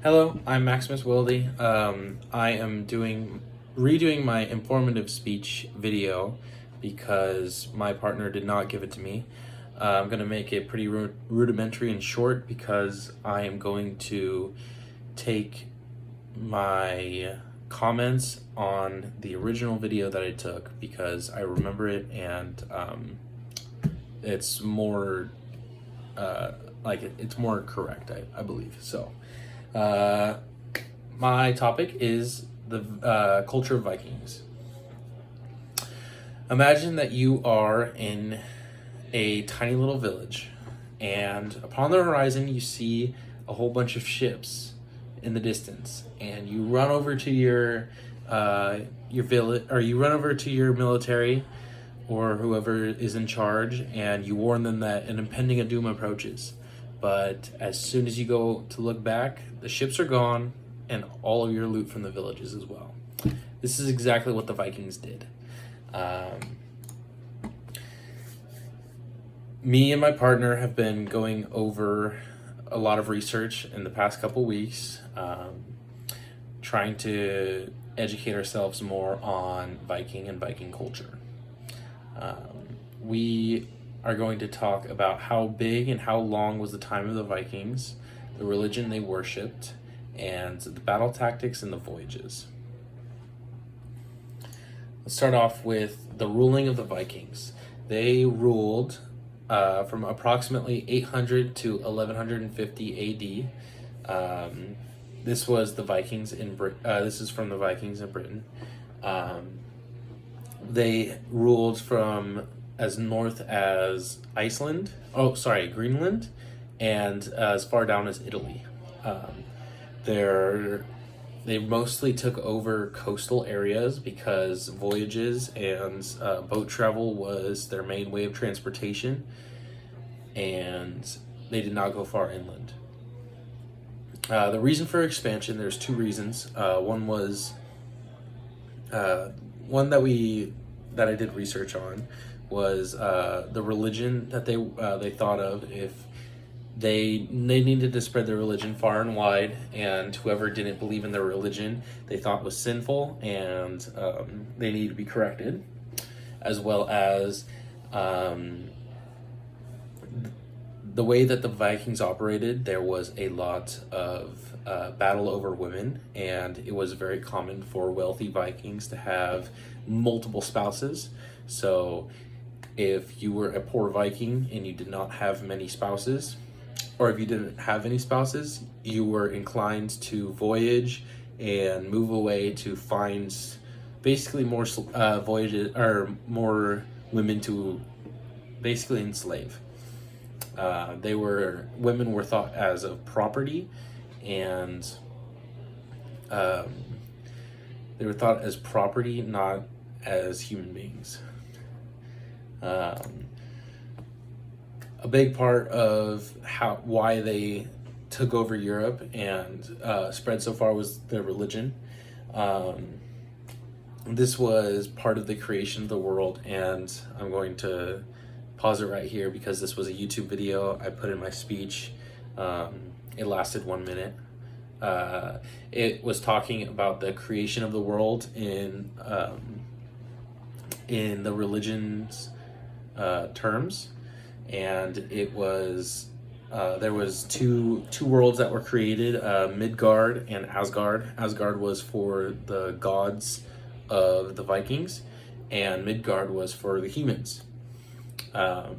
Hello, I'm Maximus Wildy. I am redoing my informative speech video because my partner did not give it to me. I'm going to make it pretty rudimentary and short because I am going to take my comments on the original video that I took because I remember it and it's more it's more correct, I believe. So my topic is the culture of Vikings. Imagine that you are in a tiny little village, and upon the horizon, you see a whole bunch of ships in the distance, and you run over to your village, or you run over to your military or whoever is in charge, and you warn them that an impending doom approaches. But as soon as you go to look back, the ships are gone and all of your loot from the villages as well. This is exactly what the Vikings did. Me and my partner have been going over a lot of research in the past couple weeks, trying to educate ourselves more on Viking and Viking culture. We are going to talk about how big and how long was the time of the Vikings, the religion they worshipped, and the battle tactics and the voyages. Let's start off with the ruling of the Vikings. They ruled from approximately 800 to 1150 AD. This was the Vikings in this is from the Vikings in Britain. They ruled from as north as Greenland, and as far down as Italy. They mostly took over coastal areas because voyages and boat travel was their main way of transportation, and they did not go far inland. The reason for expansion, there's two reasons. One was one that I did research on was the religion that they thought of. If they needed to spread their religion far and wide, and whoever didn't believe in their religion they thought was sinful, and they needed to be corrected, as well as the way that the Vikings operated. There was a lot of battle over women, and it was very common for wealthy Vikings to have multiple spouses. So if you were a poor Viking and you did not have many spouses, or if you didn't have any spouses, you were inclined to voyage and move away to find basically more voyages or more women to basically enslave. Women were thought as of property, and they were thought as property, not as human beings. A big part of why they took over Europe and spread so far was their religion. This was part of the creation of the world, and I'm going to pause it right here because this was a YouTube video I put in my speech. It lasted 1 minute. It was talking about the creation of the world in the religion's terms, and it was there was two worlds that were created, Midgard and Asgard. Asgard was for the gods of the Vikings, and Midgard was for the humans. The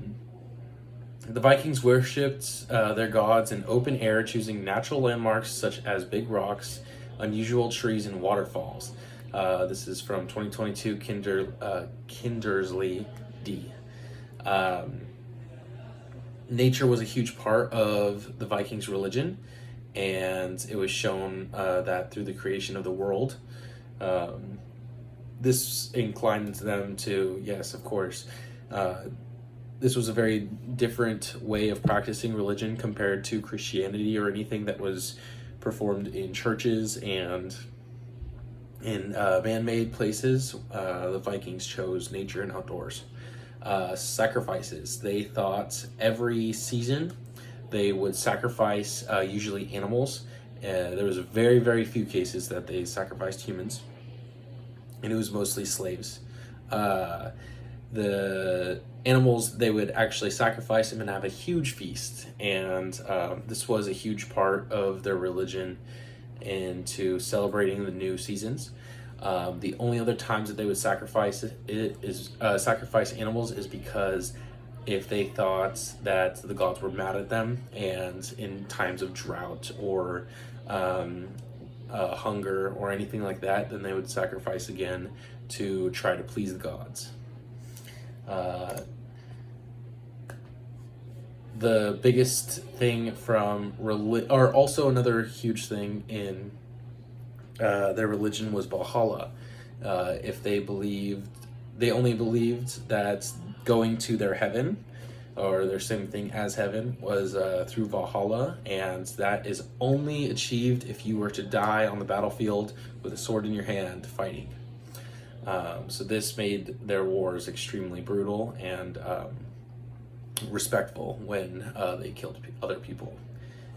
Vikings worshipped their gods in open air, choosing natural landmarks such as big rocks, unusual trees, and waterfalls. This is from 2022 Kindersley D. Nature was a huge part of the Vikings' religion, and it was shown that through the creation of the world. This inclined them to, yes, of course, this was a very different way of practicing religion compared to Christianity or anything that was performed in churches and in man-made places. The Vikings chose nature and outdoors. Sacrifices. They thought every season they would sacrifice usually animals There was very, very few cases that they sacrificed humans, and it was mostly slaves. The animals, they would actually sacrifice them and have a huge feast, and this was a huge part of their religion into celebrating the new seasons. The only other times that they would sacrifice sacrifice animals is because if they thought that the gods were mad at them, and in times of drought or hunger or anything like that, then they would sacrifice again to try to please the gods. The biggest thing from or also another huge thing in their religion was Valhalla. If they only believed that going to their heaven, or their same thing as heaven, was through Valhalla, and that is only achieved if you were to die on the battlefield with a sword in your hand fighting. So this made their wars extremely brutal and respectful when they killed other people.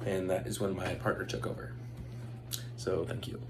And that is when my partner took over. So thank you.